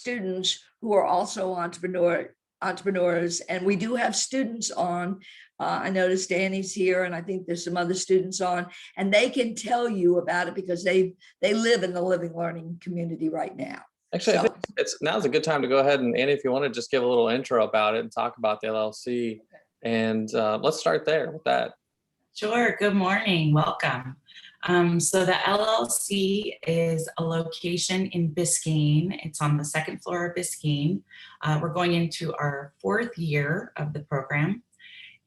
students who are also entrepreneurs, and we do have students on. I noticed Danny's here, and I think there's some other students on, and they can tell you about it because they live in the living learning community right now. Actually, I So, think now's a good time to go ahead and Annie, if you want to just give a little intro about it and talk about the LLC, and let's start there with that. Sure. Good morning. Welcome. So the LLC is a location in Biscayne. It's on the second floor of Biscayne. We're going into our 4th year of the program.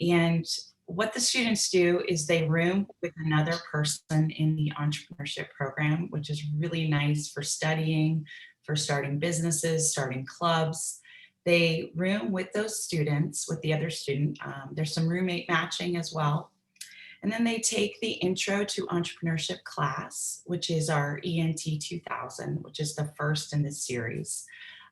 And what the students do is they room with another person in the entrepreneurship program, which is really nice for studying, for starting businesses, starting clubs. They room with those students, with the other student. There's some roommate matching as well. And then they take the Intro to Entrepreneurship class, which is our ENT 2000, which is the first in this series.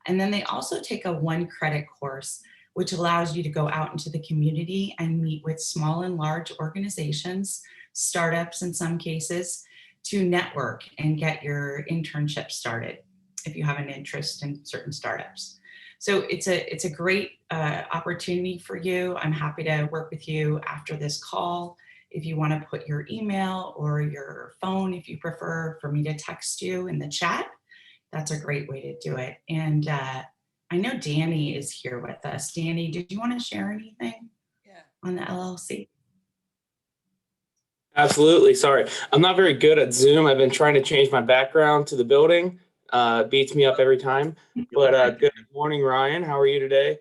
And then they also take a 1-credit course, which allows you to go out into the community and meet with small and large organizations, startups in some cases, to network and get your internship started if you have an interest in certain startups. So it's a great opportunity for you. I'm happy to work with you after this call. If you want to put your email or your phone, if you prefer for me to text you in the chat, that's a great way to do it. And I know Danny is here with us. Danny, did you want to share anything on the LLC? Absolutely. Sorry, I'm not very good at Zoom. I've been trying to change my background to the building. Beats me up every time. But good morning, Ryan. How are you today?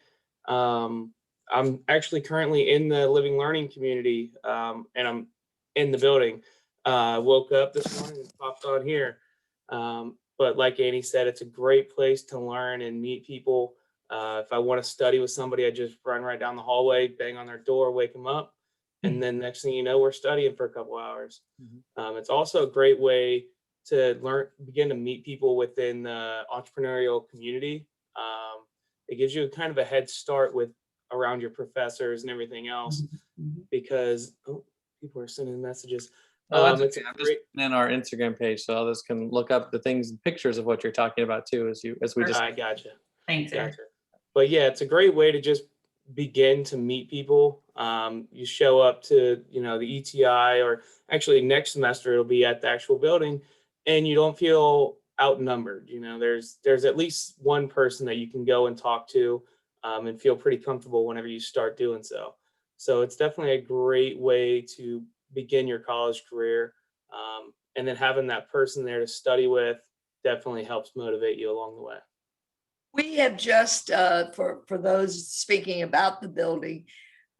I'm actually currently in the living learning community, and I'm in the building. Woke up this morning and popped on here. But like Annie said, it's a great place to learn and meet people. If I want to study with somebody, I just run right down the hallway, bang on their door, wake them up. And then next thing you know, we're studying for a couple hours. It's also a great way to begin to meet people within the entrepreneurial community. It gives you kind of a head start around your professors and everything else, because people are sending messages. It's okay. I'm just in our Instagram page, so others can look up the things and pictures of what you're talking about too, as we just. I gotcha. Thanks, Eric. Gotcha. But yeah, it's a great way to just begin to meet people. You show up to the ETI, or actually next semester it'll be at the actual building, and you don't feel outnumbered. There's at least one person that you can go and talk to, and feel pretty comfortable whenever you start doing so. So it's definitely a great way to begin your college career. And then having that person there to study with definitely helps motivate you along the way. we have just, for those speaking about the building,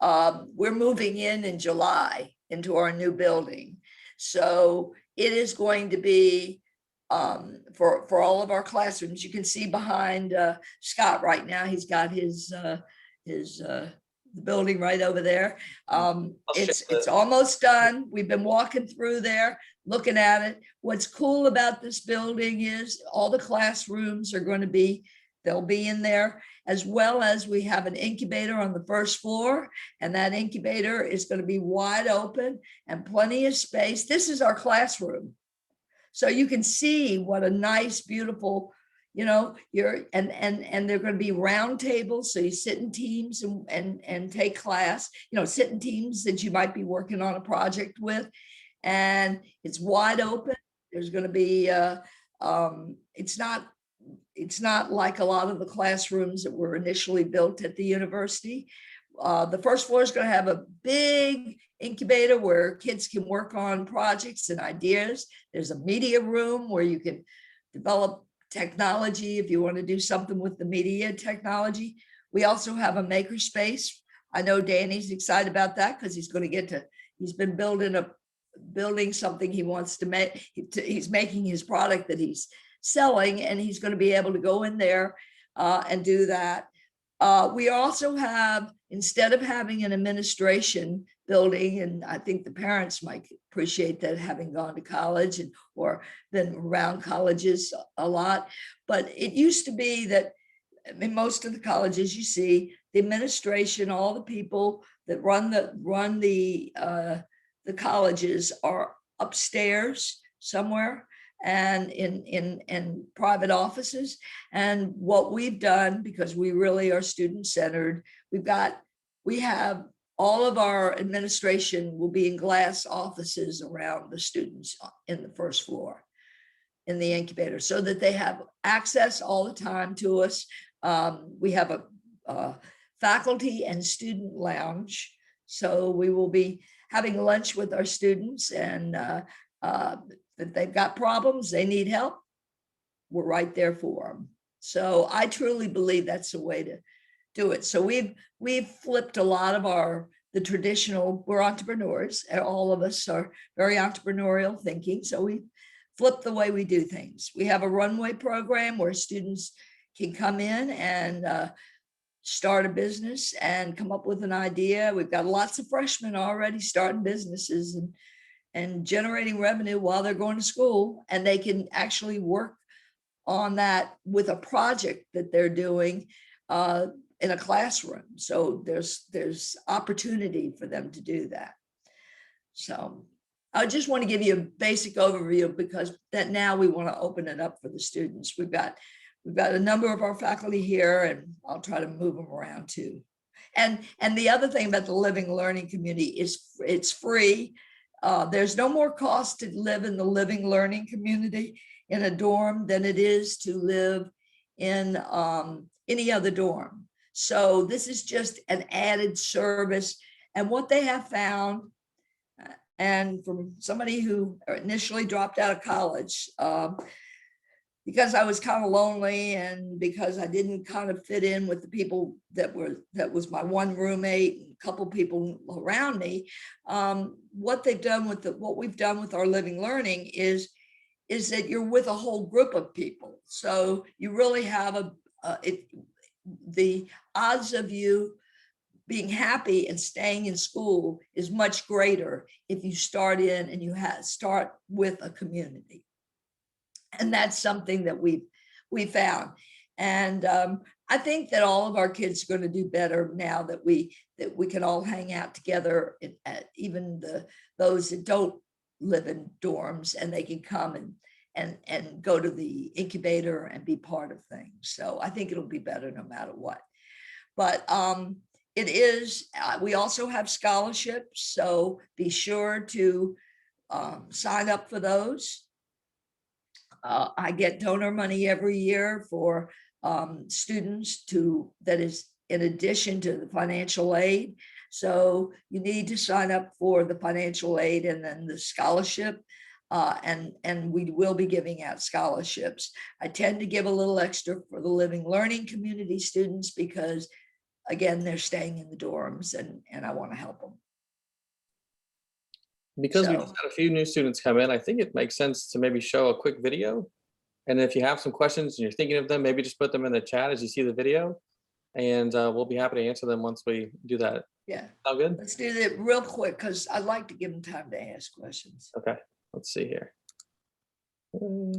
we're moving in July into our new building. So it is going to be for all of our classrooms. You can see behind Scott right now, he's got his the building right over there. It's almost done. We've been walking through there, looking at it. What's cool about this building is all the classrooms are going to be, they'll be in there, as well as we have an incubator on the first floor, and that incubator is going to be wide open and plenty of space. This is our classroom. So you can see what a nice, beautiful, and they're going to be round tables. So you sit in teams and take class, sit in teams that you might be working on a project with, and it's wide open. There's going to be, it's not like a lot of the classrooms that were initially built at the university. The first floor is going to have a big incubator where kids can work on projects and ideas. There's a media room where you can develop technology if you want to do something with the media technology. We also have a Makerspace. I know Danny's excited about that because he's going to get to, he's been building something he wants to make. He's making his product that he's selling, and he's going to be able to go in there and do that. We also have, instead of having an administration building, and I think the parents might appreciate that, having gone to college or been around colleges a lot, but it used to be that in most of the colleges, you see the administration, all the people that run the colleges are upstairs somewhere, and in private offices. And what we've done, because we really are student-centered, we have all of our administration will be in glass offices around the students in the first floor in the incubator, so that they have access all the time to us. We have a faculty and student lounge, so we will be having lunch with our students, and if they've got problems, they need help, we're right there for them. So I truly believe that's the way to do it. So we've flipped a lot of the traditional, we're entrepreneurs, and all of us are very entrepreneurial thinking. So we flipped the way we do things. We have a Runway program where students can come in and start a business and come up with an idea. We've got lots of freshmen already starting businesses and generating revenue while they're going to school, and they can actually work on that with a project that they're doing in a classroom. So there's opportunity for them to do that. So I just want to give you a basic overview, because that now we want to open it up for the students. We've got a number of our faculty here, and I'll try to move them around too. And the other thing about the living learning community is it's free. There's no more cost to live in the living learning community in a dorm than it is to live in any other dorm. So this is just an added service. And what they have found, and from somebody who initially dropped out of college, because I was kind of lonely and because I didn't kind of fit in with the people that was my one roommate and a couple people around me, what we've done with our living learning is that you're with a whole group of people. So you really have the odds of you being happy and staying in school is much greater if you start in and you start with a community. And that's something that we found. And I think that all of our kids are going to do better now that we can all hang out together, even those that don't live in dorms, and they can come and go to the incubator and be part of things. So I think it'll be better no matter what. But it is, we also have scholarships, so be sure to sign up for those. I get donor money every year for students that is in addition to the financial aid. So you need to sign up for the financial aid and then the scholarship. And we will be giving out scholarships. I tend to give a little extra for the living learning community students because, again, they're staying in the dorms and I want to help them. Because we just had a few new students come in, I think it makes sense to maybe show a quick video. And if you have some questions and you're thinking of them, maybe just put them in the chat as you see the video. And we'll be happy to answer them once we do that. Yeah. Sound good? Let's do that real quick because I'd like to give them time to ask questions. Okay. Let's see here. You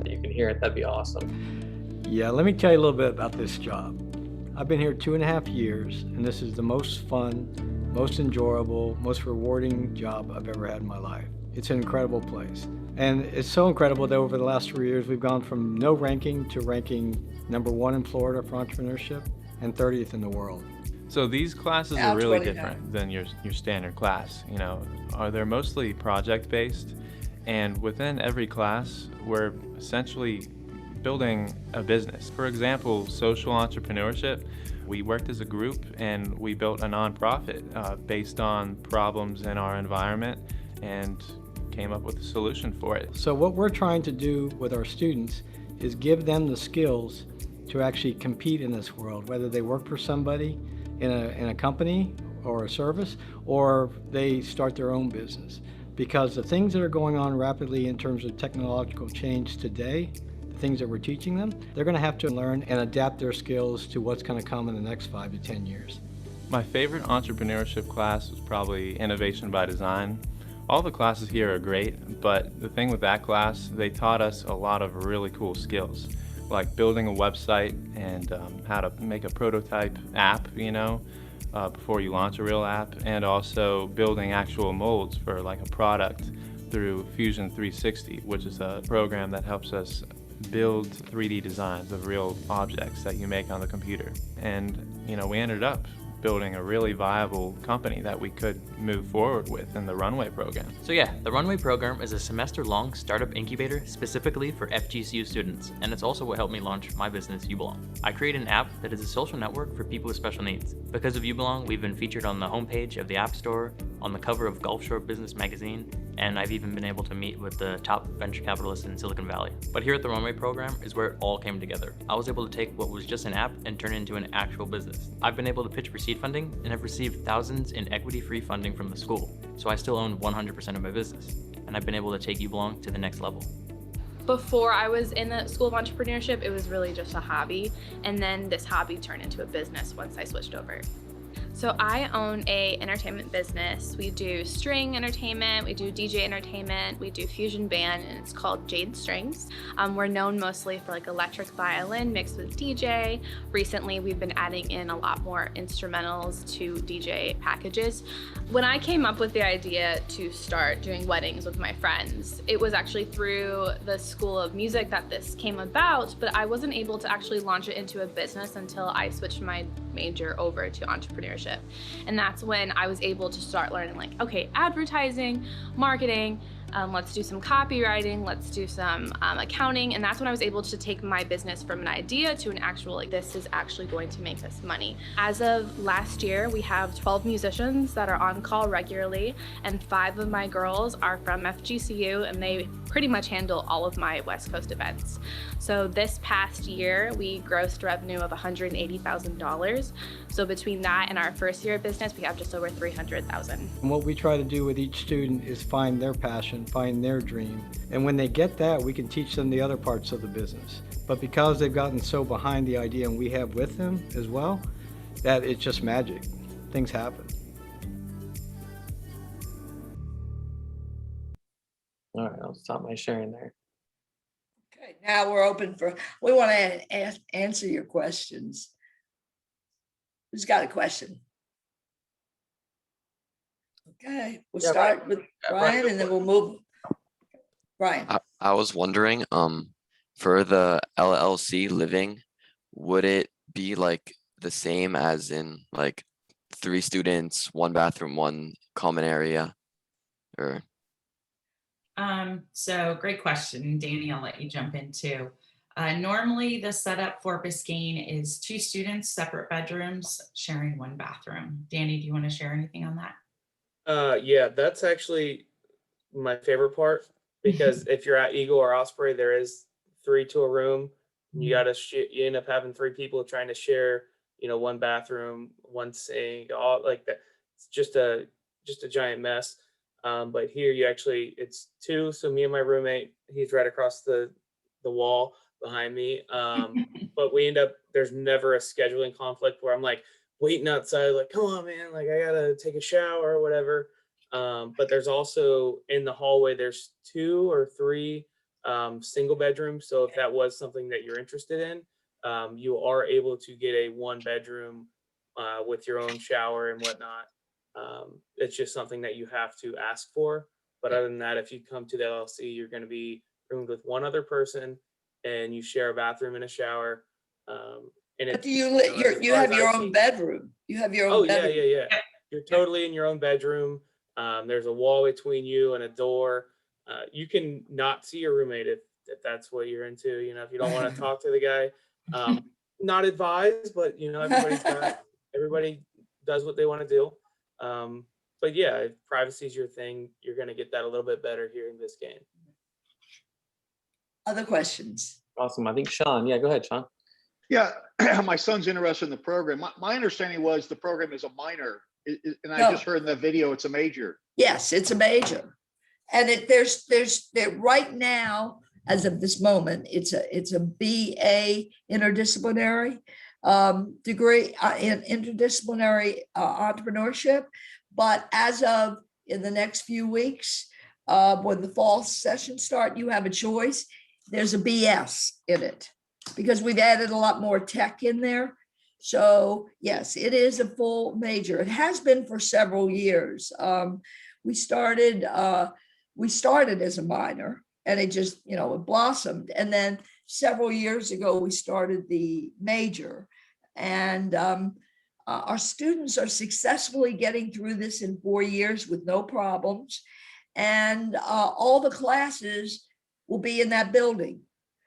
can hear it, that'd be awesome. Yeah, let me tell you a little bit about this job. I've been here 2.5 years, and this is the most fun, most enjoyable, most rewarding job I've ever had in my life. It's an incredible place. And it's so incredible that over the last 3 years, we've gone from no ranking to ranking #1 in Florida for entrepreneurship and 30th in the world. So these classes are really different than your standard class. You know, they're mostly project-based, and within every class, we're essentially building a business. For example, social entrepreneurship, we worked as a group and we built a nonprofit based on problems in our environment and came up with a solution for it. So what we're trying to do with our students is give them the skills to actually compete in this world, whether they work for somebody in a company or a service, or they start their own business. Because the things that are going on rapidly in terms of technological change today, the things that we're teaching them, they're going to have to learn and adapt their skills to what's going to come in the next 5 to 10 years. My favorite entrepreneurship class was probably Innovation by Design. All the classes here are great, but the thing with that class, they taught us a lot of really cool skills, like building a website and how to make a prototype app, you know. before you launch a real app, and also building actual molds for like a product through Fusion 360, which is a program that helps us build 3D designs of real objects that you make on the computer. And we ended up building a really viable company that we could move forward with in the Runway program. So yeah, the Runway program is a semester-long startup incubator specifically for FGCU students, and it's also what helped me launch my business, You Belong. I created an app that is a social network for people with special needs. Because of You Belong, we've been featured on the homepage of the App Store, on the cover of Gulf Shore Business magazine, and I've even been able to meet with the top venture capitalists in Silicon Valley. But here at the Runway program is where it all came together. I was able to take what was just an app and turn it into an actual business. I've been able to pitch for seed funding and have received thousands in equity-free funding from the school, so I still own 100% of my business, and I've been able to take You Belong to the next level. Before I was in the School of Entrepreneurship, it was really just a hobby, and then this hobby turned into a business once I switched over. So I own a entertainment business. We do string entertainment, we do DJ entertainment, we do fusion band, and it's called Jade Strings. We're known mostly for like electric violin mixed with DJ. Recently, we've been adding in a lot more instrumentals to DJ packages. When I came up with the idea to start doing weddings with my friends, it was actually through the School of Music that this came about, but I wasn't able to actually launch it into a business until I switched my major over to entrepreneurship. And that's when I was able to start learning like, okay, advertising, marketing, let's do some copywriting, let's do some accounting. And that's when I was able to take my business from an idea to an actual, like, this is actually going to make us money. As of last year, we have 12 musicians that are on call regularly, and 5 of my girls are from FGCU, and they pretty much handle all of my West Coast events. So this past year, we grossed revenue of $180,000. So between that and our first year of business, we have just over $300,000. And what we try to do with each student is find their passion, find their dream. And when they get that, we can teach them the other parts of the business. But because they've gotten so behind the idea, and we have with them as well, that it's just magic. Things happen. All right, I'll stop my sharing there. Okay, now we're open for, we want to answer your questions. Who's got a question? Okay, we'll start with Brian and then we'll move. Brian. I was wondering, for the LLC living, would it be like the same as in like 3 students, 1 bathroom, 1 common area, or? So great question, Danny, I'll let you jump in too. Normally the setup for Biscayne is 2 students, separate bedrooms, sharing 1 bathroom. Danny, do you want to share anything on that? Yeah, that's actually my favorite part, because if you're at Eagle or Osprey, there is 3 to a room. You you end up having 3 people trying to share, 1 bathroom, 1 sink, all like that. It's just a giant mess. But here it's 2. So me and my roommate, he's right across the wall behind me. But we end up, there's never a scheduling conflict where I'm like waiting outside, like, come on, man, like I gotta take a shower or whatever. But there's also in the hallway, there's 2 or 3 single bedrooms. So if that was something that you're interested in, you are able to get a 1 bedroom with your own shower and whatnot. It's just something that you have to ask for. But other than that, if you come to the LLC, you're going to be roomed with 1 other person, and you share a bathroom and a shower. And But you have your own bedroom. You have your own bedroom. Yeah. You're totally in your own bedroom. There's a wall between you and a door. You can not see your roommate if that's what you're into. If you don't want to talk to the guy, not advised, but everybody does what they want to do. But yeah, if privacy is your thing, you're going to get that a little bit better here in Biscayne. Other questions? Awesome. I think Sean. Yeah, go ahead, Sean. Yeah, my son's interested in the program. My understanding was the program is a minor, and I just heard in the video it's a major. Yes, it's a major, and there's right now, as of this moment, it's a BA interdisciplinary degree in interdisciplinary entrepreneurship. But as of in the next few weeks, when the fall sessions start, you have a choice. There's a BS in it because we've added a lot more tech in there. So yes, it is a full major. It has been for several years. We started as a minor, and it just, it blossomed. And then several years ago, we started the major, and our students are successfully getting through this in 4 years with no problems. And all the classes will be in that building.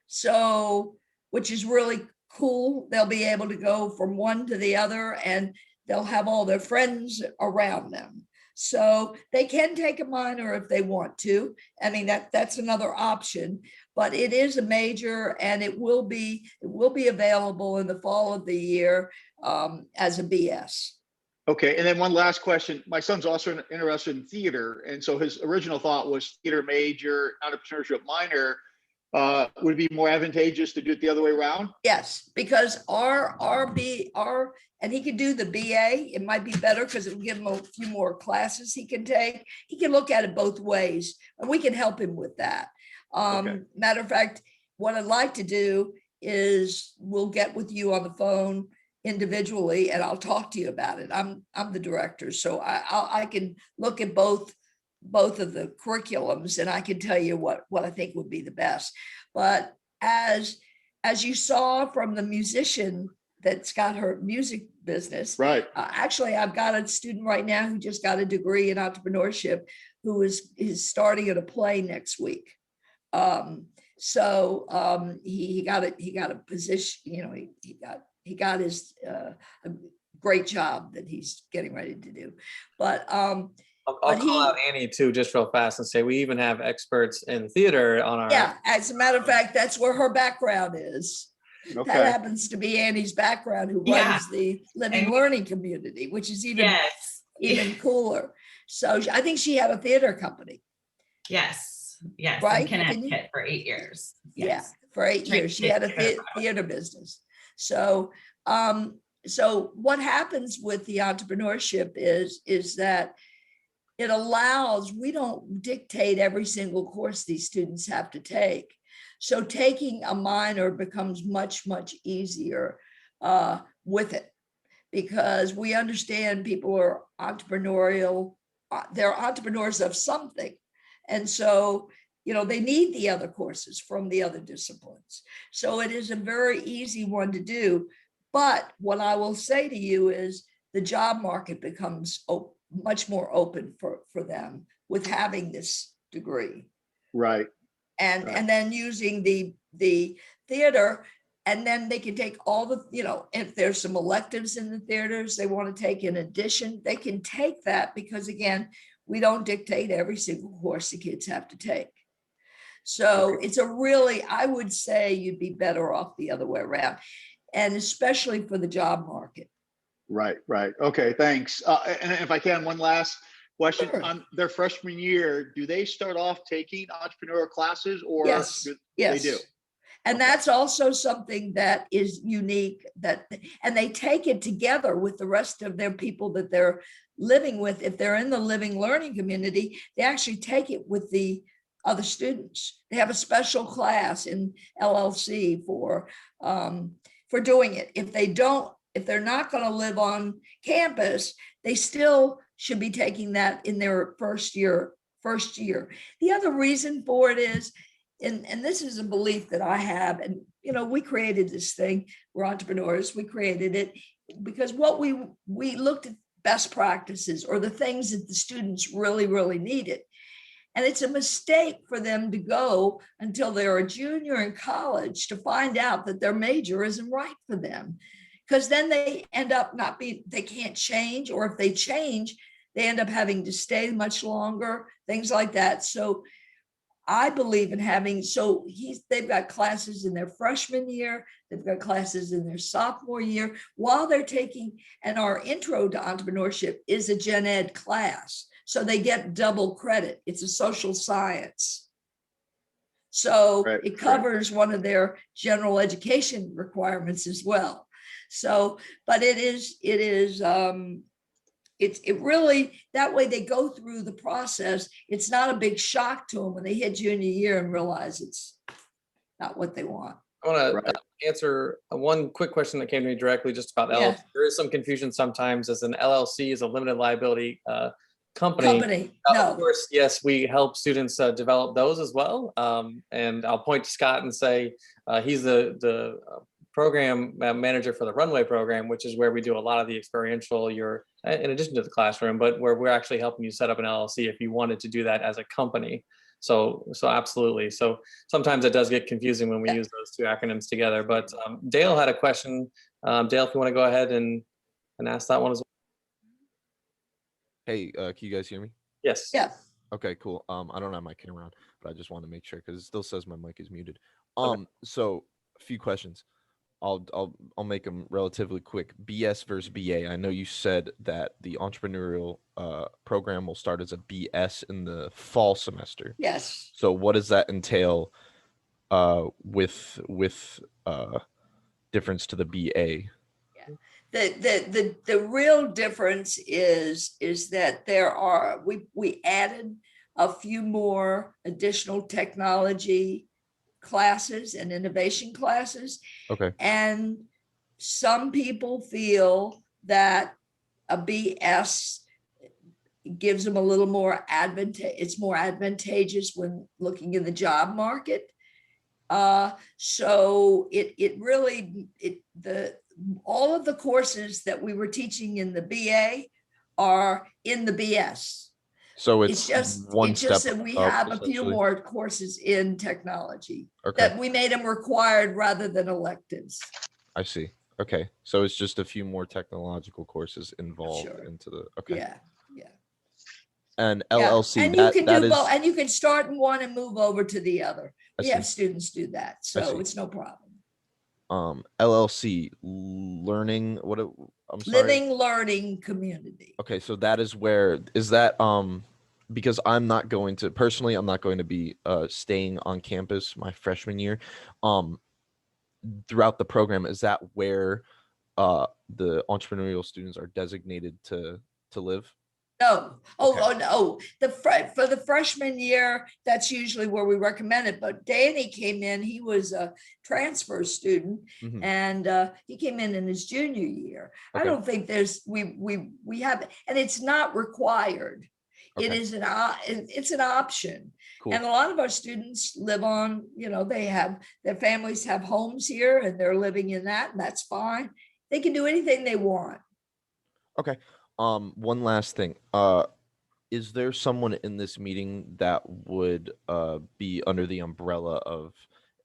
So, which is really cool. They'll be able to go from one to the other, and they'll have all their friends around them. So they can take a minor if they want to. I mean, that's another option, but it is a major, and it will be available in the fall of the year as a BS. Okay, and then one last question. My son's also interested in theater, and so his original thought was theater major, entrepreneurship minor. Would it be more advantageous to do it the other way around? Yes, because and he could do the BA. It might be better because it'll give him a few more classes he can take. He can look at it both ways, and we can help him with that. Okay. Matter of fact, what I'd like to do is we'll get with you on the phone individually, and I'll talk to you about it. I'm the director, so I can look at both of the curriculums, and I can tell you what I think would be the best. But as you saw from the musician that's got her music business, Right. Actually, I've got a student right now who just got a degree in entrepreneurship, who is starting at a play next week. He got a position, he got his a great job that he's getting ready to do. But I'll call out Annie too, just real fast, and say we even have experts in theater on our. Yeah, as a matter of fact, that's where her background is. Okay. That happens to be Annie's background, who runs the Living Learning community, which is even cooler. So I think she had a theater company. Yes, Right? in Connecticut for 8 years. Yes. Yeah, for 8 years. She had a theater business. So what happens with the entrepreneurship is that it allows, we don't dictate every single course these students have to take. So taking a minor becomes much, much easier with it, because we understand people are entrepreneurial, they're entrepreneurs of something. And so, they need the other courses from the other disciplines. So it is a very easy one to do. But what I will say to you is the job market becomes much more open for them with having this degree. Right. And then using the theater, and then they can take all the, if there's some electives in the theaters they want to take in addition, they can take that, because again, we don't dictate every single course the kids have to take. So it's I would say you'd be better off the other way around, and especially for the job market. Right. Okay, thanks. And if I can, one last question. Sure. On their freshman year, do they start off taking entrepreneurial classes, or Yes. They do? And that's also something that is unique, and they take it together with the rest of their people that they're living with. If they're in the Living Learning community, they actually take it with the other students. They have a special class in LLC for doing it. If they're not going to live on campus, they still should be taking that in their first year. The other reason for it is, and this is a belief that I have, and we created this thing, we're entrepreneurs, we created it because what we looked at best practices, or the things that the students really, really needed. And it's a mistake for them to go until they're a junior in college to find out that their major isn't right for them, because then they end up they can't change, or if they change, they end up having to stay much longer, things like that. So I believe in they've got classes in their freshman year, they've got classes in their sophomore year while they're taking, and our intro to entrepreneurship is a gen ed class. So they get double credit. It's a social science. So it covers one of their general education requirements as well. So, but it really, that way they go through the process. It's not a big shock to them when they hit junior year and realize it's not what they want. I want Right. to answer one quick question that came to me directly just about Yeah. LLC. There is some confusion sometimes, as an LLC is a limited liability company. Company, Of no, course, yes, we help students develop those as well. And I'll point to Scott and say he's the program manager for the Runway Program, which is where we do a lot of the experiential, in addition to the classroom, but where we're actually helping you set up an LLC if you wanted to do that as a company. So absolutely. So sometimes it does get confusing when we use those two acronyms together. But Dale had a question. Dale, if you want to go ahead and ask that one as well. Hey, can you guys hear me? Yes. yeah, Okay, cool. I don't have my kid around, but I just want to make sure because it still says my mic is muted. Okay. So a few questions. I'll make them relatively quick. BS versus BA. I know you said that the entrepreneurial program will start as a BS in the fall semester. yes. So what does that entail with difference to the BA? The real difference is that we added a few more additional technology classes and innovation classes. Okay. And some people feel that a BS gives them a little more it's more advantageous when looking in the job market. So all of the courses that we were teaching in the BA are in the BS. So It's just that we have a few more courses in technology that we made them required rather than electives. I see. Okay. So it's just a few more technological courses involved into the, okay. Yeah. And LLC, and you can do both, and you can start in one and move over to the other. We have students do that, so it's no problem. LLC, learning, I'm sorry. Living Learning Community. Okay, so that is where, is that, because I'm not going to be staying on campus my freshman year. Throughout the program, is that where the entrepreneurial students are designated to live? No. No. For the freshman year, that's usually where we recommend it. But Danny came in, he was a transfer student, and he came in his junior year. I don't think we have, and it's not required. It is it's an option. Cool. And a lot of our students live on, their families have homes here and they're living in that, and that's fine. They can do anything they want. Okay. One last thing. Is there someone in this meeting that would be under the umbrella of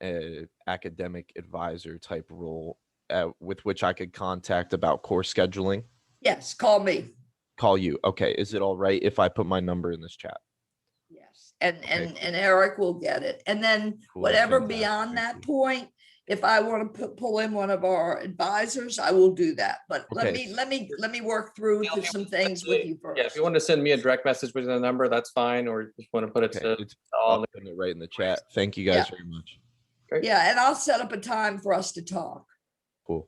an academic advisor type role with which I could contact about course scheduling? Yes, call me. Call you. Okay. Is it all right if I put my number in this chat? Yes. And Eric will get it. And then whatever beyond that point, if I want to pull in one of our advisors, I will do that. But let me work through some things with you first. Yeah, if you want to send me a direct message with the number, that's fine. Or if you want to put it to I'll put it right in the chat. Thank you guys very much. Great. Yeah, and I'll set up a time for us to talk. Cool.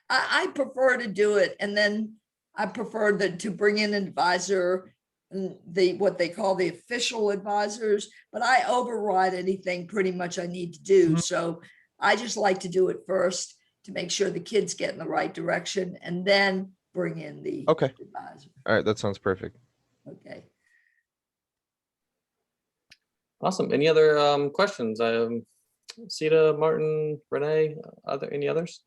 I prefer to do it, and then I prefer to bring in an advisor, what they call the official advisors, but I override anything pretty much I need to do. So I just like to do it first to make sure the kids get in the right direction and then bring in the advisor. All right. That sounds perfect. Okay. Awesome. Any other questions? Sita, Martin, Renee, any others?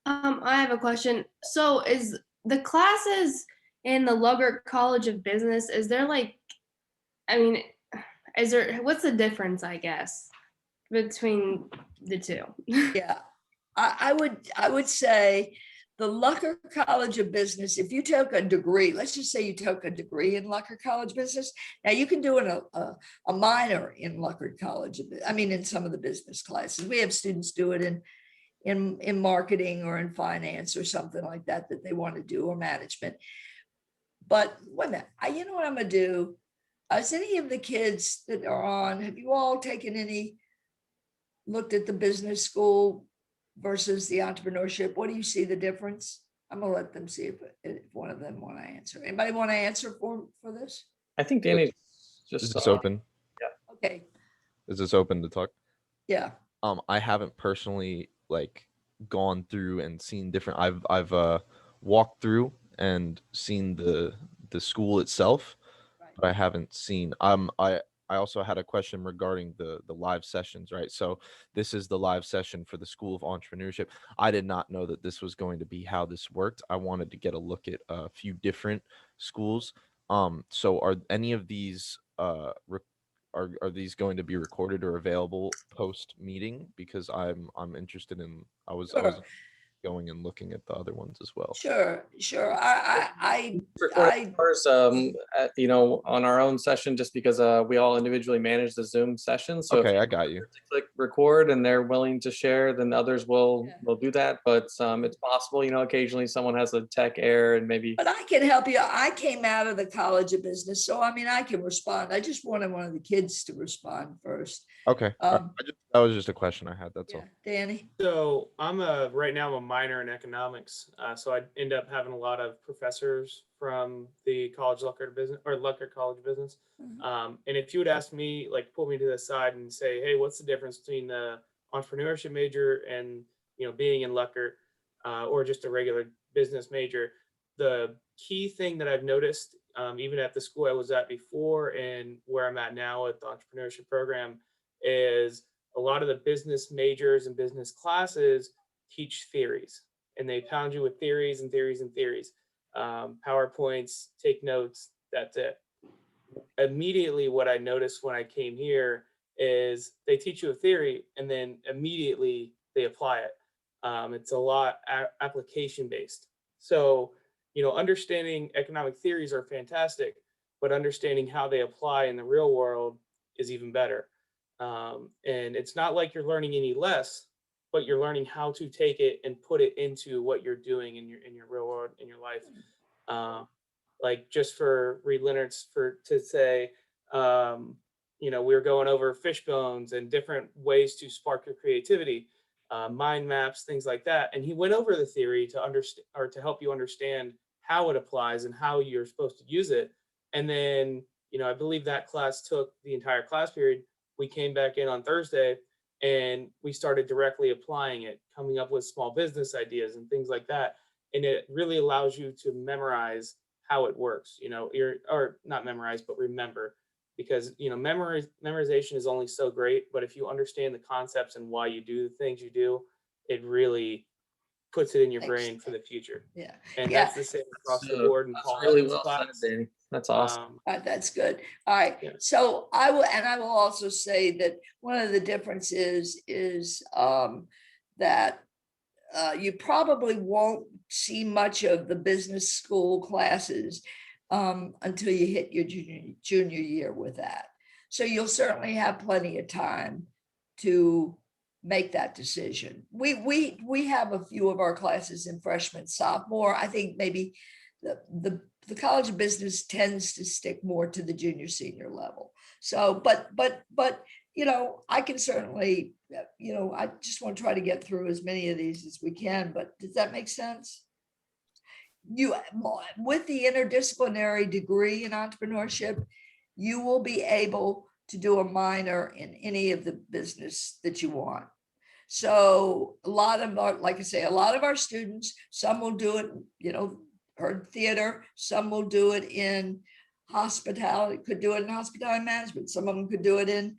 I have a question. So is the classes in the Lugger College of Business, what's the difference, I guess, between the two? Yeah, I would say the Lucker College of Business, if you took a degree, let's just say you took a degree in Lucker College of Business, now you can do a minor in Lucker College, in some of the business classes. We have students do it in marketing or in finance or something like that they want to do, or management. But wait a minute, you know what I'm going to do? Is any of the kids that are on, have you all looked at the business school versus the entrepreneurship? What do you see the difference? I'm going to let them see if one of them want to answer. Anybody want to answer for this? I think Danny just. Is this open? Yeah. Okay. Is this open to talk? Yeah. I haven't personally like gone through and seen different. I've walked through and seen the school itself, but I haven't seen. I also had a question regarding the live sessions, right? So this is the live session for the School of Entrepreneurship. I did not know that this was going to be how this worked. I wanted to get a look at a few different schools. So are any of these are these going to be recorded or available post meeting? Because I'm interested in. I was Sure, going and looking at the other ones as well. sure. Recording ours, you know, on our own session, just because we all individually manage the Zoom session. So if Okay, you I got you. click record and they're willing to share, then others will do that. But it's possible, you know, occasionally someone has a tech error and maybe. But I can help you. I came out of the College of Business, so I mean, I can respond. I just wanted one of the kids to respond first. Okay, that was just a question I had. That's Yeah, all. Danny. So right now I'm a minor in economics. So I end up having a lot of professors from the College Lockhart Business or Lockhart College of Business. And if you would ask me, like pull me to the side and say, hey, what's the difference between the entrepreneurship major and, you know, being in Lockhart or just a regular business major? The key thing that I've noticed, even at the school I was at before and where I'm at now at the entrepreneurship program, is a lot of the business majors and business classes teach theories, and they pound you with theories and theories and theories. PowerPoints, take notes, that's it. Immediately, what I noticed when I came here is they teach you a theory and then immediately they apply it. It's a lot application based. So, you know, understanding economic theories are fantastic, but understanding how they apply in the real world is even better. And it's not like you're learning any less, but you're learning how to take it and put it into what you're doing in your real world, in your life. Like just for Reed Leonard's to say, you know, we were going over fish bones and different ways to spark your creativity, mind maps, things like that. And he went over the theory to understand or to help you understand how it applies and how you're supposed to use it. And then, you know, I believe that class took the entire class period. We came back in on Thursday and we started directly applying it, coming up with small business ideas and things like that. And it really allows you to memorize how it works, you know, or not memorize, but remember, because, you know, memorization is only so great, but if you understand the concepts and why you do the things you do, it really puts it in your brain for the future. Yeah. And Yeah. that's the same across the board. That's really well said, Danny. That's awesome. That's good. All right. Yeah. So I will also say that one of the differences is that you probably won't see much of the business school classes until you hit your junior year with that. So you'll certainly have plenty of time to make that decision. We have a few of our classes in freshman, sophomore. I think maybe the College of Business tends to stick more to the junior, senior level. So, but you know, I can certainly, you know, I just want to try to get through as many of these as we can, but does that make sense? You, with the interdisciplinary degree in entrepreneurship, you will be able to do a minor in any of the business that you want. So a lot of our, like I say, a lot of our students, some will do it, you know, or theater, some will do it in hospitality, could do it in hospitality management. Some of them could do it in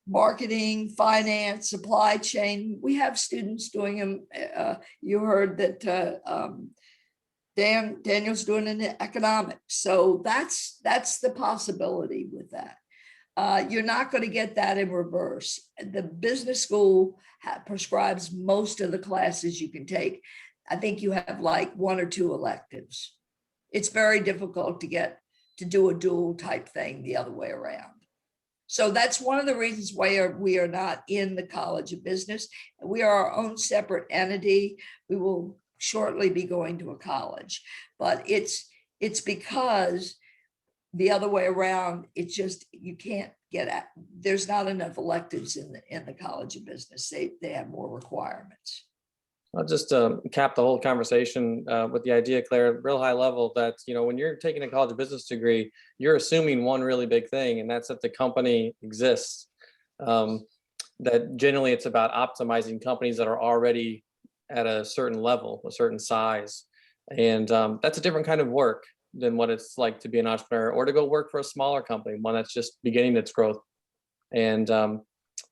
marketing, finance, supply chain. We have students doing them. You heard that Daniel's doing it in economics. So that's the possibility with that. You're not going to get that in reverse. The business school prescribes most of the classes you can take. I think you have like 1 or 2 electives. It's very difficult to do a dual type thing the other way around. So that's one of the reasons why we are not in the College of Business. We are our own separate entity. We will shortly be going to a college, but it's because the other way around, it's just, you can't get at, there's not enough electives in the College of Business. They have more requirements. I'll just cap the whole conversation with the idea, Claire, real high level, that, you know, when you're taking a College of Business degree, you're assuming one really big thing, and that's that the company exists. that generally it's about optimizing companies that are already at a certain level, a certain size. And that's a different kind of work than what it's like to be an entrepreneur or to go work for a smaller company, one that's just beginning its growth. And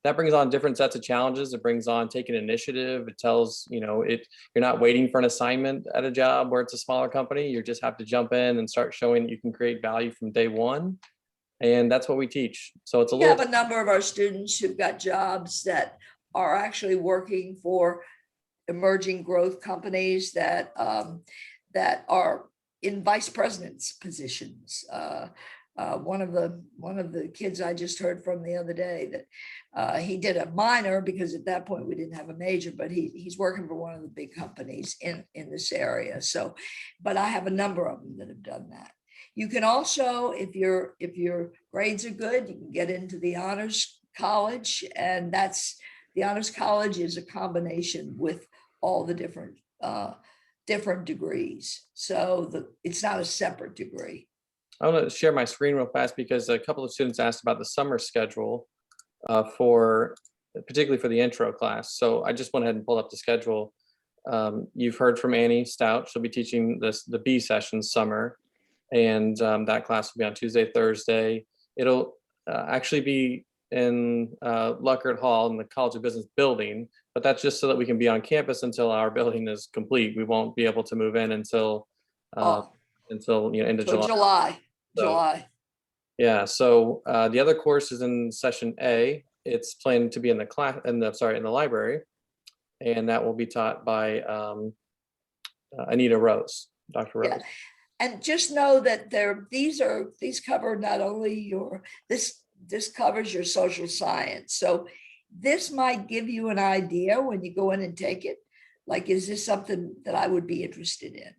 that brings on different sets of challenges. It brings on taking initiative. It tells, you're not waiting for an assignment at a job where it's a smaller company. You just have to jump in and start showing that you can create value from day one. And that's what we teach. So it's a We little. have a number of our students who've got jobs that are actually working for emerging growth companies that are in vice president's positions. One of the kids I just heard from the other day that he did a minor because at that point we didn't have a major, but he's working for one of the big companies in this area. So, but I have a number of them that have done that. You can also, if your grades are good, you can get into the honors college, and the honors college is a combination with all the different degrees. So it's not a separate degree. I want to share my screen real fast because a couple of students asked about the summer schedule particularly for the intro class. So I just went ahead and pulled up the schedule. You've heard from Annie Stout. She'll be teaching the B session summer, and that class will be on Tuesday, Thursday. It'll actually be in Luckert Hall in the College of Business building, but that's just so that we can be on campus until our building is complete. We won't be able to move in until end of July. July. Yeah. So the other course is in session A. It's planned to be in the library, and that will be taught by Anita Rose, Dr. Rose. Yeah. And just know that these cover not only this covers your social science. So this might give you an idea when you go in and take it. Like, is this something that I would be interested in?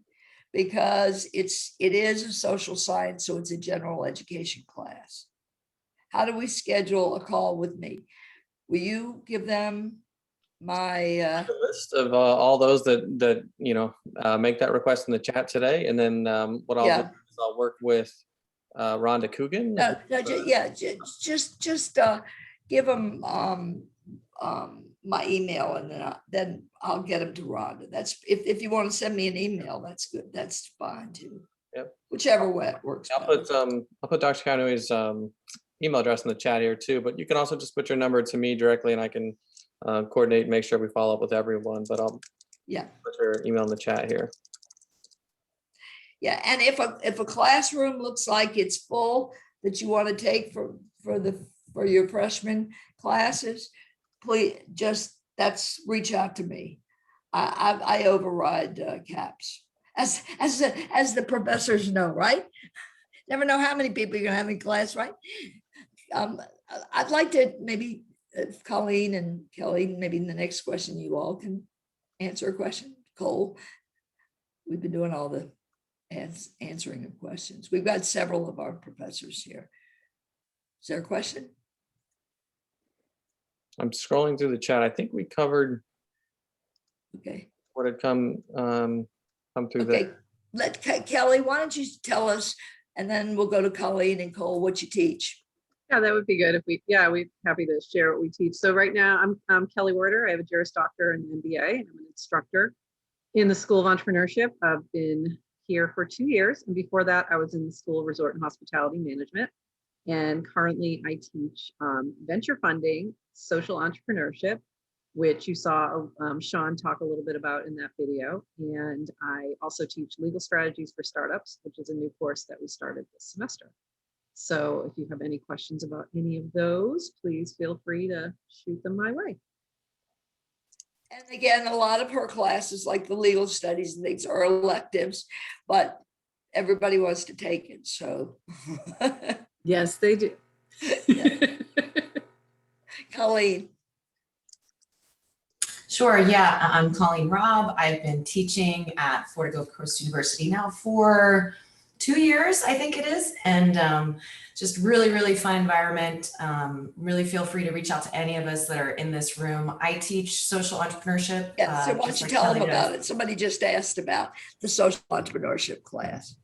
Because it is a social science, so it's a general education class. How do we schedule a call with me? Will you give them my list of all those that make that request in the chat today, and then what I'll do is I'll work with Rhonda Coogan. Just give them my email, and then I'll get them to Rhonda. That's if you want to send me an email, that's good. That's fine too. Yep. Whichever way it works. I'll put Dr. Canoe's email address in the chat here too, but you can also just put your number to me directly, and I can coordinate and make sure we follow up with everyone. But I'll put your email in the chat here. Yeah, and if a classroom looks like it's full that you want to take for your freshman classes, please reach out to me. I override caps, as the professors know, right? Never know how many people you're gonna have in class, right? I'd like to maybe if Colleen and Kelly, maybe in the next question you all can answer a question. Cole, we've been doing all the answering of questions. We've got several of our professors here. Is there a question? I'm scrolling through the chat. I think we covered what had come through there. Kelly, why don't you tell us, and then we'll go to Colleen and Cole, what you teach. Yeah, that would be good if we're happy to share what we teach. So right now I'm Kelly Werder. I have a Juris Doctor and an MBA, and I'm an instructor in the School of Entrepreneurship. I've been here for 2 years, and before that I was in the School of Resort and Hospitality Management. And currently I teach venture funding, social entrepreneurship, which you saw Sean talk a little bit about in that video. And I also teach legal strategies for startups, which is a new course that we started this semester. So if you have any questions about any of those, please feel free to shoot them my way. And again, a lot of her classes, like the legal studies and things, are electives, but everybody wants to take it, so. Yes, they do. Colleen. Sure, yeah, I'm Colleen Robb. I've been teaching at Florida Gulf Coast University now for 2 years, I think it is, and just really, really fun environment. Really feel free to reach out to any of us that are in this room. I teach social entrepreneurship. Yeah, so why don't you tell them about it? Somebody just asked about the social entrepreneurship class.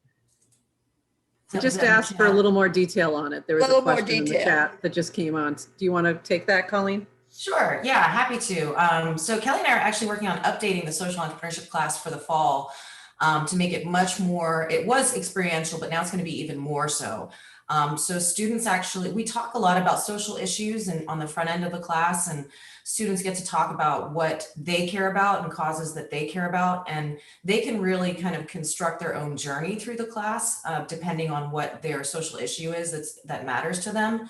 I just asked for a little more detail on it. There was a question in the chat that just came on. Do you want to take that, Colleen? Sure. Yeah, happy to. So Kelly and I are actually working on updating the social entrepreneurship class for the fall to make it much more, it was experiential, but now it's going to be even more so. So students actually, we talk a lot about social issues and on the front end of the class, and students get to talk about what they care about and causes that they care about. And they can really kind of construct their own journey through the class, depending on what their social issue is that matters to them.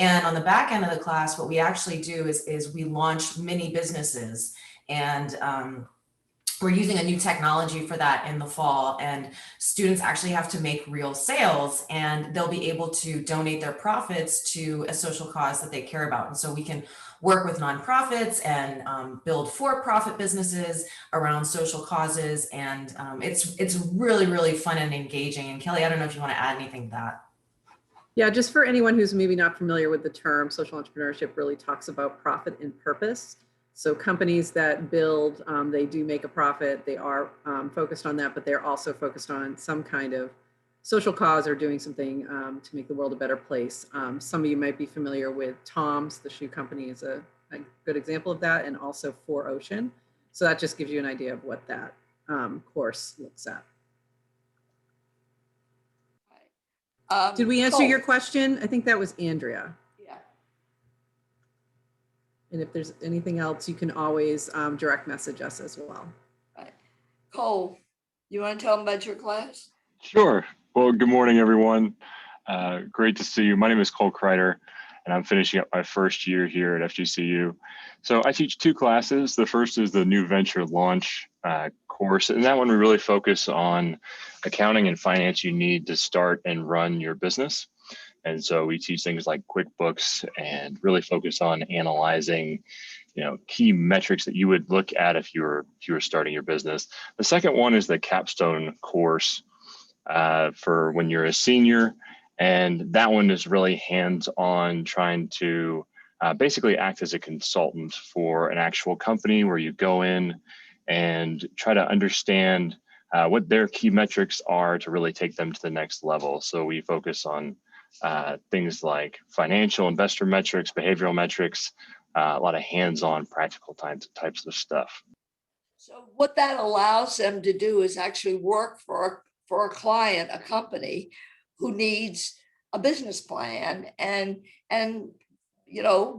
And on the back end of the class, what we actually do is we launch mini businesses, and we're using a new technology for that in the fall, and students actually have to make real sales, and they'll be able to donate their profits to a social cause that they care about. And so we can work with nonprofits and build for-profit businesses around social causes. And it's really, really fun and engaging. And Kelly, I don't know if you want to add anything to that. Yeah, just for anyone who's maybe not familiar with the term, social entrepreneurship really talks about profit and purpose. So companies that build, they do make a profit. They are focused on that, but they're also focused on some kind of social cause or doing something to make the world a better place. Some of you might be familiar with Tom's, the shoe company, is a good example of that, and also 4Ocean. So that just gives you an idea of what that course looks at. Did we answer your question? I think that was Andrea. Yeah. And if there's anything else, you can always direct message us as well. Right. Cole, you want to tell them about your class? Sure. Well, good morning, everyone. Great to see you. My name is Cole Kreider, and I'm finishing up my first year here at FGCU. So I teach two classes. The first is the New Venture Launch course, and that one we really focus on accounting and finance you need to start and run your business. And so we teach things like QuickBooks and really focus on analyzing, key metrics that you would look at if you were starting your business. The second one is the capstone course for when you're a senior, and that one is really hands-on, trying to basically act as a consultant for an actual company where you go in and try to understand what their key metrics are to really take them to the next level. So we focus on things like financial investor metrics, behavioral metrics, a lot of hands-on practical types of stuff. So what that allows them to do is actually work for a client, a company who needs a business plan, and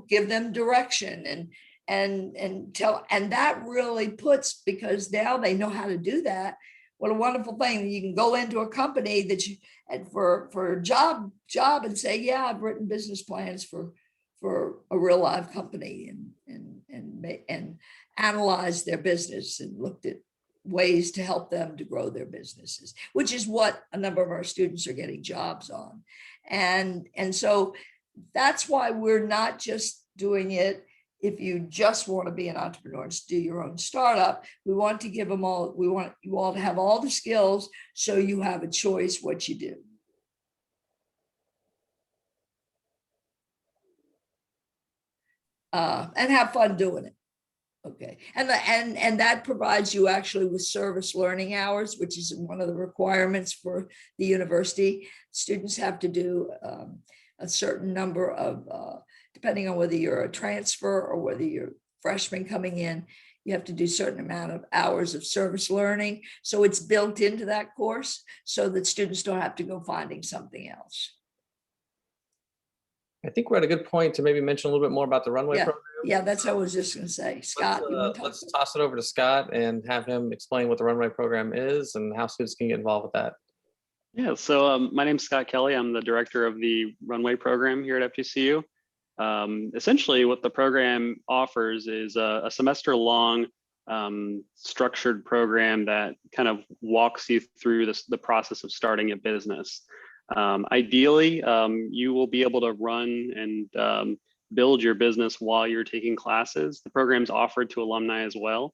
give them direction and tell, and that really puts, because now they know how to do that. What a wonderful thing. You can go into a company that you, and for a job and say, yeah, I've written business plans for a real live company, and analyzed their business and looked at ways to help them to grow their businesses, which is what a number of our students are getting jobs on. And so that's why we're not just doing it if you just want to be an entrepreneur and do your own startup. We want to give them all, we want you all to have all the skills so you have a choice what you do. And have fun doing it. Okay, and that provides you actually with service learning hours, which is one of the requirements for the university. Students have to do a certain number of, depending on whether you're a transfer or whether you're freshman coming in, you have to do a certain amount of hours of service learning. So it's built into that course so that students don't have to go finding something else. I think we're at a good point to maybe mention a little bit more about the Runway program. Yeah, that's what I was just going to say. Scott, let's toss it over to Scott and have him explain what the Runway program is and how students can get involved with that. Yeah, so my name's Scott Kelly. I'm the director of the Runway program here at FGCU. Essentially, what the program offers is a semester-long structured program that kind of walks you through the process of starting a business. Ideally, you will be able to run and build your business while you're taking classes. The program's offered to alumni as well.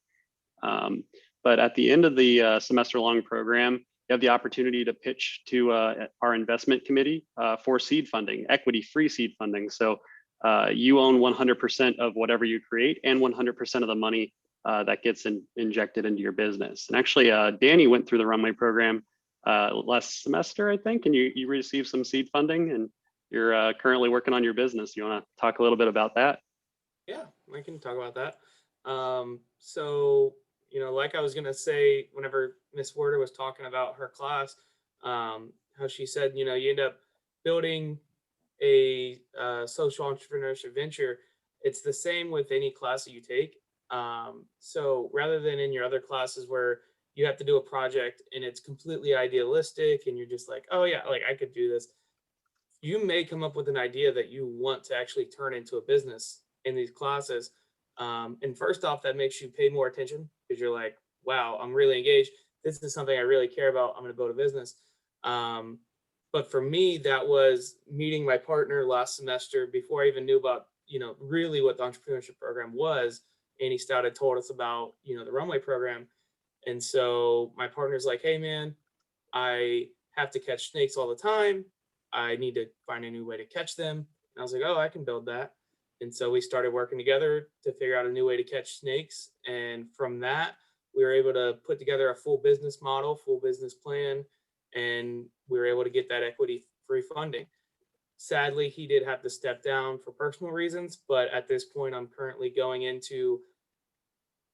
But at the end of the semester-long program, you have the opportunity to pitch to our investment committee for seed funding, equity-free seed funding. So you own 100% of whatever you create and 100% of the money that gets injected into your business. And actually, Danny went through the Runway program last semester, I think, and you received some seed funding, and you're currently working on your business. You want to talk a little bit about that? Yeah, I can talk about that. So, like I was going to say, whenever Miss Werder was talking about her class, how she said, you end up building a social entrepreneurship venture. It's the same with any class that you take. So rather than in your other classes where you have to do a project and it's completely idealistic and you're just like, oh yeah, like I could do this, you may come up with an idea that you want to actually turn into a business in these classes. And first off, that makes you pay more attention because you're like, wow, I'm really engaged. This is something I really care about. I'm going to build a business. But for me, that was meeting my partner last semester before I even knew about, really what the entrepreneurship program was. Annie Stout had told us about, the Runway program. And so my partner's like, hey man, I have to catch snakes all the time. I need to find a new way to catch them. And I was like, oh, I can build that. And so we started working together to figure out a new way to catch snakes. And from that, we were able to put together a full business model, full business plan, and we were able to get that equity-free funding. Sadly, he did have to step down for personal reasons, but at this point, I'm currently going into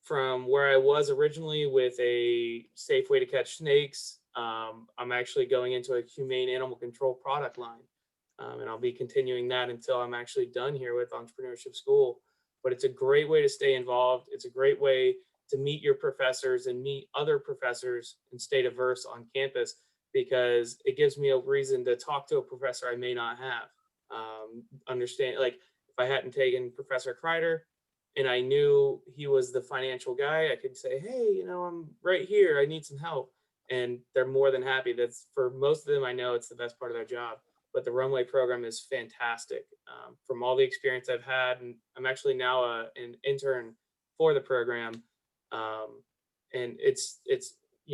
from where I was originally with a safe way to catch snakes. I'm actually going into a humane animal control product line. And I'll be continuing that until I'm actually done here with Entrepreneurship School. But it's a great way to stay involved. It's a great way to meet your professors and meet other professors and stay diverse on campus, because it gives me a reason to talk to a professor I may not have. Understand, like if I hadn't taken Professor Kreider and I knew he was the financial guy, I could say, hey, I'm right here. I need some help. And they're more than happy. That's, for most of them, I know it's the best part of their job. But the Runway program is fantastic. From all the experience I've had, and I'm actually now an intern for the program, and it's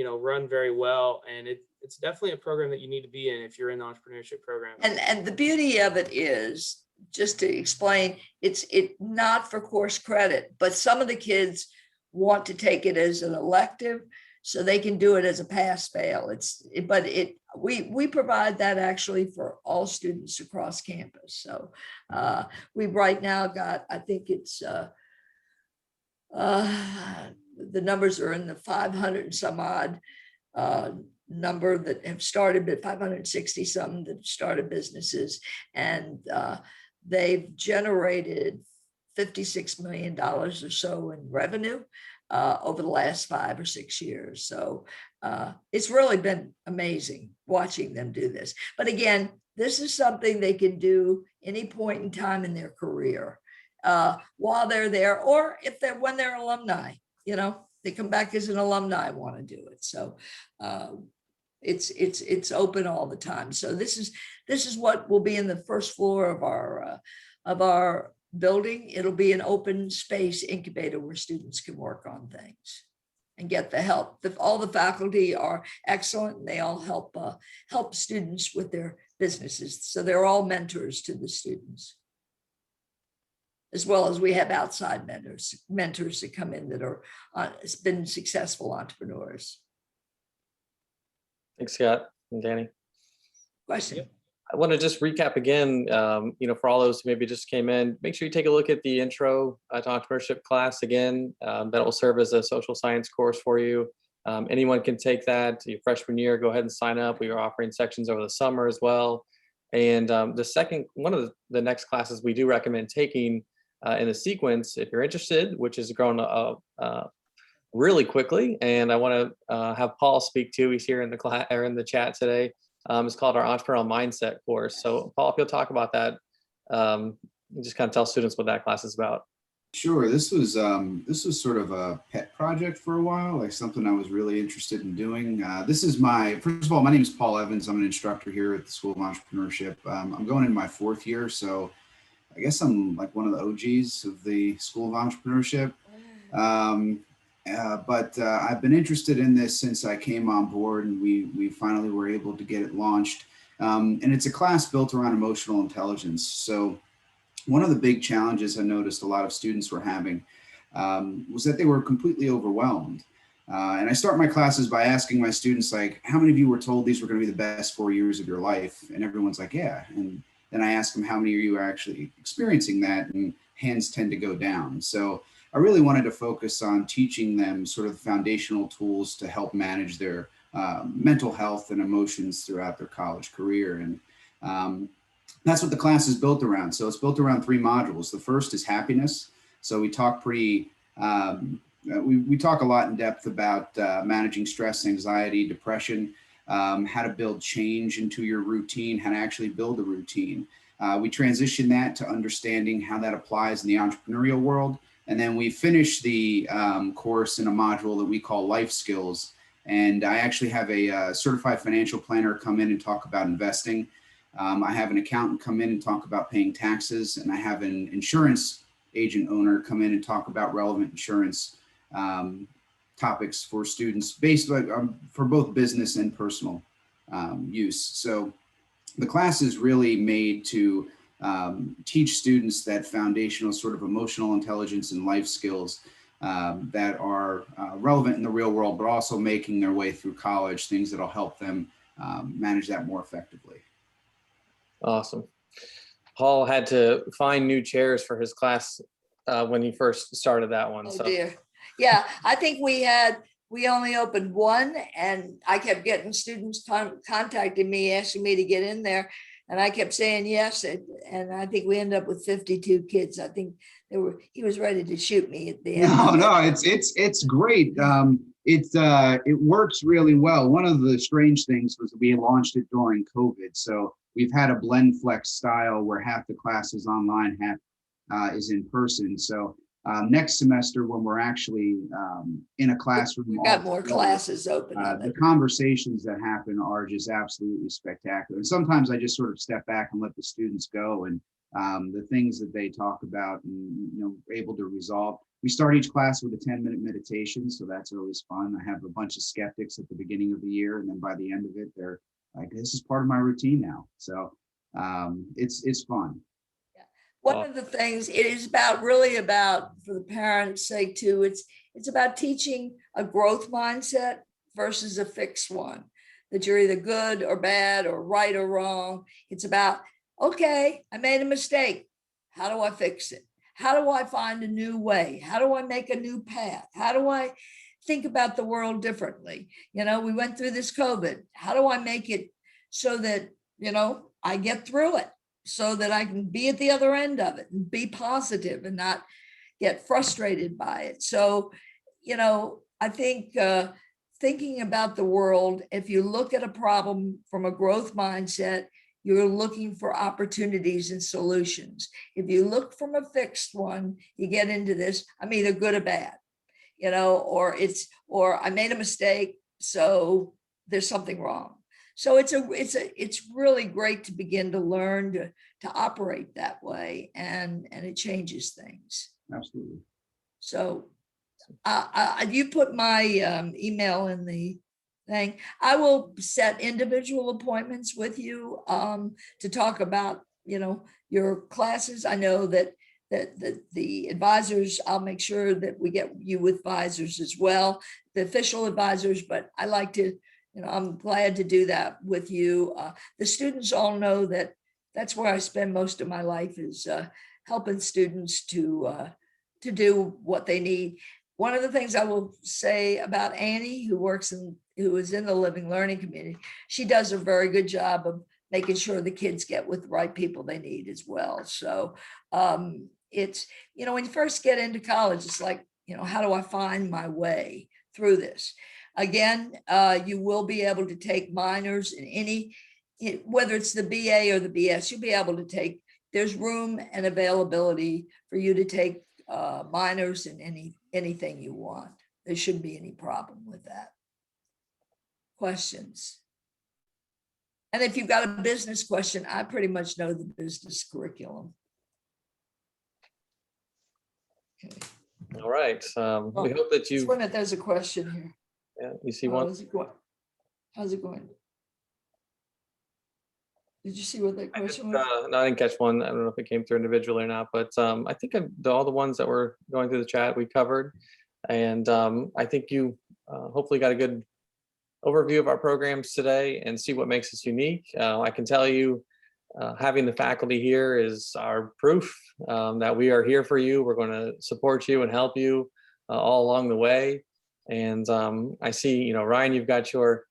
run very well, and it's definitely a program that you need to be in if you're in the entrepreneurship program. And the beauty of it is, just to explain, it's not for course credit, but some of the kids want to take it as an elective, so they can do it as a pass fail. We provide that actually for all students across campus. So we've right now got, I think it's the numbers are in the 500 and some odd number that have started, but 560 some that started businesses, and they've generated $56 million or so in revenue over the last 5 or 6 years. So it's really been amazing watching them do this. But again, this is something they can do any point in time in their career while they're there, or when they're alumni, they come back as an alumni, want to do it. So it's open all the time. So this is what will be in the first floor of our building. It'll be an open space incubator where students can work on things and get the help. All the faculty are excellent, and they all help students with their businesses. So they're all mentors to the students, as well as we have outside mentors that come in that are been successful entrepreneurs. Thanks, Scott and Danny. Question. Yep. I want to just recap again, for all those who maybe just came in, make sure you take a look at the intro to entrepreneurship class again. That will serve as a social science course for you. Anyone can take that your freshman year. Go ahead and sign up. We are offering sections over the summer as well. And one of the next classes we do recommend taking in the sequence, if you're interested, which has grown really quickly, and I want to have Paul speak to. He's here in the class or in the chat today. It's called our Entrepreneurial Mindset course. So Paul, if you'll talk about that, just kind of tell students what that class is about. Sure. This was sort of a pet project for a while, like something I was really interested in doing. First of all, my name is Paul Evans. I'm an instructor here at the School of Entrepreneurship. I'm going in my 4th year, so I guess I'm like one of the OGs of the School of Entrepreneurship. But I've been interested in this since I came on board, and we finally were able to get it launched. And it's a class built around emotional intelligence. So one of the big challenges I noticed a lot of students were having was that they were completely overwhelmed. And I start my classes by asking my students, like, how many of you were told these were going to be the best 4 years of your life? And everyone's like, yeah. And then I ask them, how many of you are actually experiencing that? And hands tend to go down. So I really wanted to focus on teaching them sort of foundational tools to help manage their mental health and emotions throughout their college career. And that's what the class is built around. So it's built around 3 modules. The first is happiness. So we talk we talk a lot in depth about managing stress, anxiety, depression, how to build change into your routine, how to actually build a routine. We transition that to understanding how that applies in the entrepreneurial world. And then we finish the course in a module that we call life skills. And I actually have a certified financial planner come in and talk about investing. I have an accountant come in and talk about paying taxes. And I have an insurance agent owner come in and talk about relevant insurance topics for students based for both business and personal use. So the class is really made to teach students that foundational sort of emotional intelligence and life skills that are relevant in the real world, but also making their way through college, things that'll help them manage that more effectively. Awesome. Paul had to find new chairs for his class when he first started that one. Oh dear. Yeah, I think we only opened one, and I kept getting students contacting me, asking me to get in there. And I kept saying yes. And I think we ended up with 52 kids. I think he was ready to shoot me at the end. No, it's great. It works really well. One of the strange things was we launched it during COVID. So we've had a blend flex style where half the class is online, half is in person. So next semester, when we're actually in a classroom, we've got more classes open. The conversations that happen are just absolutely spectacular. And sometimes I just sort of step back and let the students go, and the things that they talk about and able to resolve. We start each class with a 10-minute meditation, so that's always fun. I have a bunch of skeptics at the beginning of the year, and then by the end of it, they're like, "This is part of my routine now." So it's fun. One of the things it is really about, for the parents' sake too, it's about teaching a growth mindset versus a fixed one, that you're either good or bad or right or wrong. It's about, okay, I made a mistake. How do I fix it? How do I find a new way? How do I make a new path? How do I think about the world differently? We went through this COVID. How do I make it so that, I get through it, so that I can be at the other end of it and be positive and not get frustrated by it? So, I think thinking about the world, if you look at a problem from a growth mindset, you're looking for opportunities and solutions. If you look from a fixed one, you get into this, I'm either good or bad, or I made a mistake, so there's something wrong. So it's really great to begin to learn to operate that way, and it changes things. Absolutely. So you put my email in the thing. I will set individual appointments with you to talk about your classes. I know that the advisors, I'll make sure that we get you with advisors as well, the official advisors, but I like to, I'm glad to do that with you. The students all know that that's where I spend most of my life, is helping students to do what they need. One of the things I will say about Annie, who is in the living learning community, she does a very good job of making sure the kids get with the right people they need as well. So it's, when you first get into college, it's like, how do I find my way through this? Again, you will be able to take minors in whether it's the BA or the BS, you'll be able to take, there's room and availability for you to take minors in anything you want. There shouldn't be any problem with that. Questions? And if you've got a business question, I pretty much know the business curriculum. Okay. All right. We hope that you. Wait a minute, there's a question here. Yeah, you see one. How's it going? Did you see what that question was? No, I didn't catch one. I don't know if it came through individually or not, but I think all the ones that were going through the chat we covered, and I think you hopefully got a good overview of our programs today and see what makes us unique. I can tell you having the faculty here is our proof that we are here for you. We're going to support you and help you all along the way. And I see, you know, Ryan, you've got your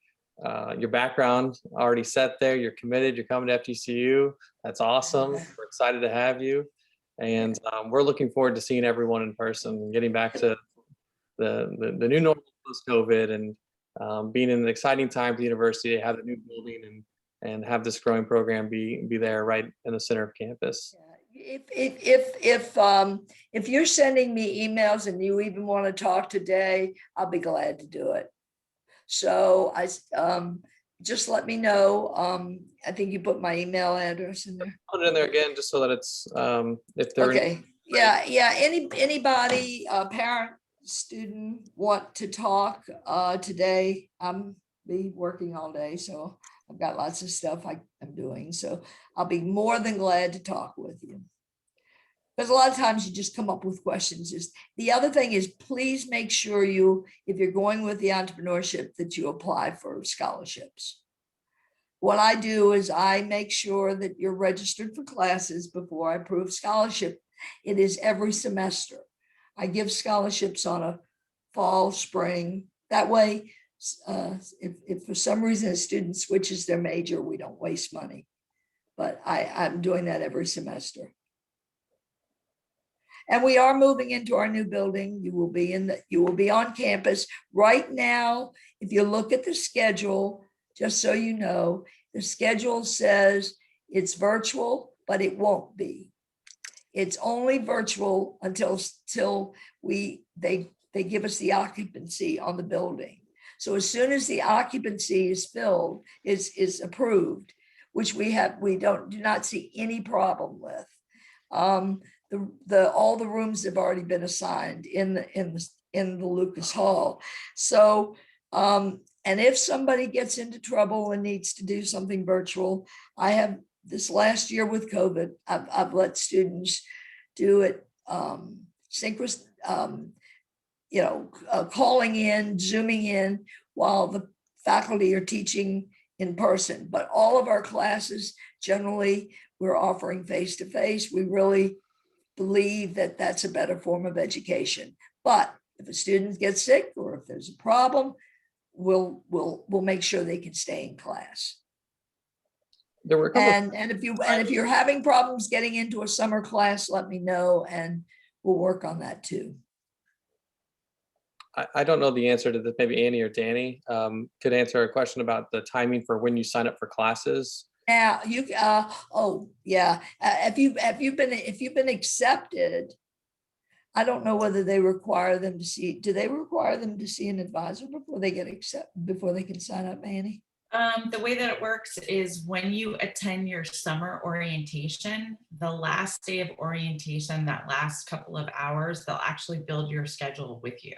background already set there. You're committed. You're coming to FGCU. That's awesome. We're excited to have you. And we're looking forward to seeing everyone in person and getting back to the new normal post-COVID, and being in an exciting time for the university to have a new building and have this growing program be there right in the center of campus. If you're sending me emails and you even want to talk today, I'll be glad to do it. So just let me know. I think you put my email address in there. Put it in there again, just so that it's if they're okay. Yeah. Anybody, parent, student want to talk today? I'm be working all day, so I've got lots of stuff I'm doing. So I'll be more than glad to talk with you. Because a lot of times you just come up with questions. The other thing is, please make sure if you're going with the entrepreneurship, that you apply for scholarships. What I do is I make sure that you're registered for classes before I approve scholarship. It is every semester. I give scholarships on a fall, spring. That way, if for some reason a student switches their major, we don't waste money. But I'm doing that every semester. And we are moving into our new building. You will be on campus right now. If you look at the schedule, just so you know, the schedule says it's virtual, but it won't be. It's only virtual until they give us the occupancy on the building. So as soon as the occupancy is filled, is approved, which we do not see any problem with. All the rooms have already been assigned in the Lucas Hall. So and if somebody gets into trouble and needs to do something virtual, I have this last year with COVID, I've let students do it synchronous, calling in, zooming in while the faculty are teaching in person. But all of our classes, generally, we're offering face-to-face. We really believe that that's a better form of education. But if a student gets sick or if there's a problem, we'll make sure they can stay in class. There were a couple and if you're having problems getting into a summer class, let me know and we'll work on that too. I don't know the answer to this. Maybe Annie or Danny could answer a question about the timing for when you sign up for classes. Now you if you've been accepted, I don't know whether they require them to see. Do they require them to see an advisor before they get accepted, before they can sign up, Annie? The way that it works is when you attend your summer orientation, the last day of orientation, that last couple of hours, they'll actually build your schedule with you.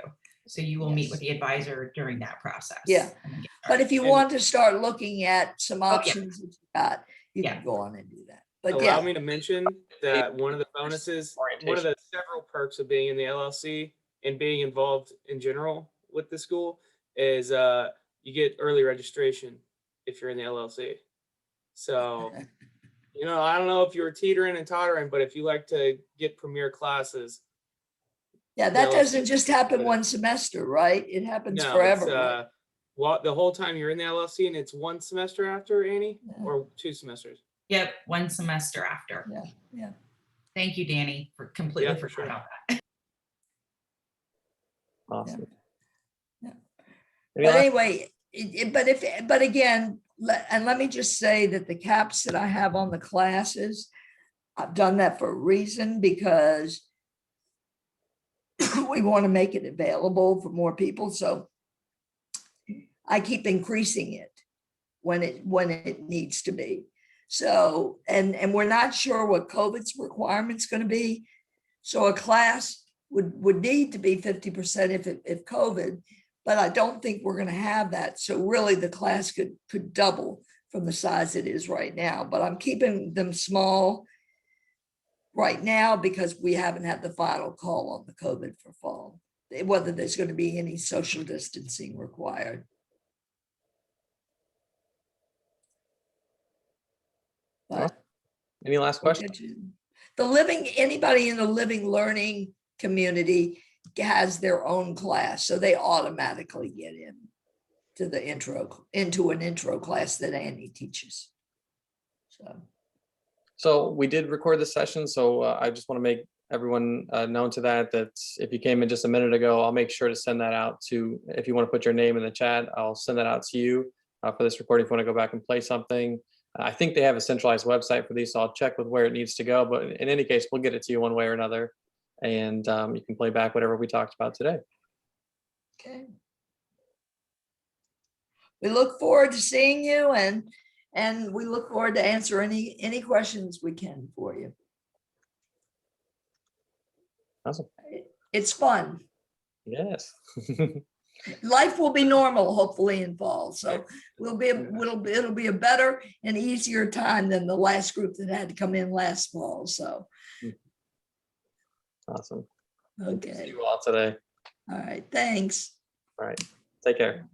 So you will meet with the advisor during that process. Yeah, but if you want to start looking at some options that you got, you can go on and do that. But allow me to mention that one of the bonuses, one of the several perks of being in the LLC and being involved in general with the school is you get early registration if you're in the LLC. So, I don't know if you were teetering and tottering, but if you like to get premier classes. Yeah, that doesn't just happen one semester, right? It happens forever. It's, the whole time you're in the LLC, and it's one semester after, Annie, or 2 semesters? Yep, one semester after. Yeah. Thank you, Danny, for completely forgot about that. Awesome. Yeah. But anyway, but again, let me just say that the caps that I have on the classes, I've done that for a reason, because we want to make it available for more people. So I keep increasing it when it needs to be. So, and we're not sure what COVID's requirement's going to be. So a class would need to be 50% if COVID, but I don't think we're going to have that. So really the class could double from the size it is right now, but I'm keeping them small right now because we haven't had the final call on the COVID for fall, whether there's going to be any social distancing required. But Any last questions? The living, anybody in the living learning community has their own class, so they automatically get in to the into an intro class that Annie teaches. So we did record this session, so I just want to make everyone known to that if you came in just a minute ago, I'll make sure to send that out to, if you want to put your name in the chat, I'll send that out to you for this recording if you want to go back and play something. I think they have a centralized website for these, so I'll check with where it needs to go, but in any case, we'll get it to you one way or another, and you can play back whatever we talked about today. Okay. We look forward to seeing you, and we look forward to answer any questions we can for you. Awesome. It's fun. Yes. Life will be normal, hopefully, in fall. So it'll be a better and easier time than the last group that had to come in last fall. So awesome. Okay. See you all today. All right. Thanks. All right. Take care.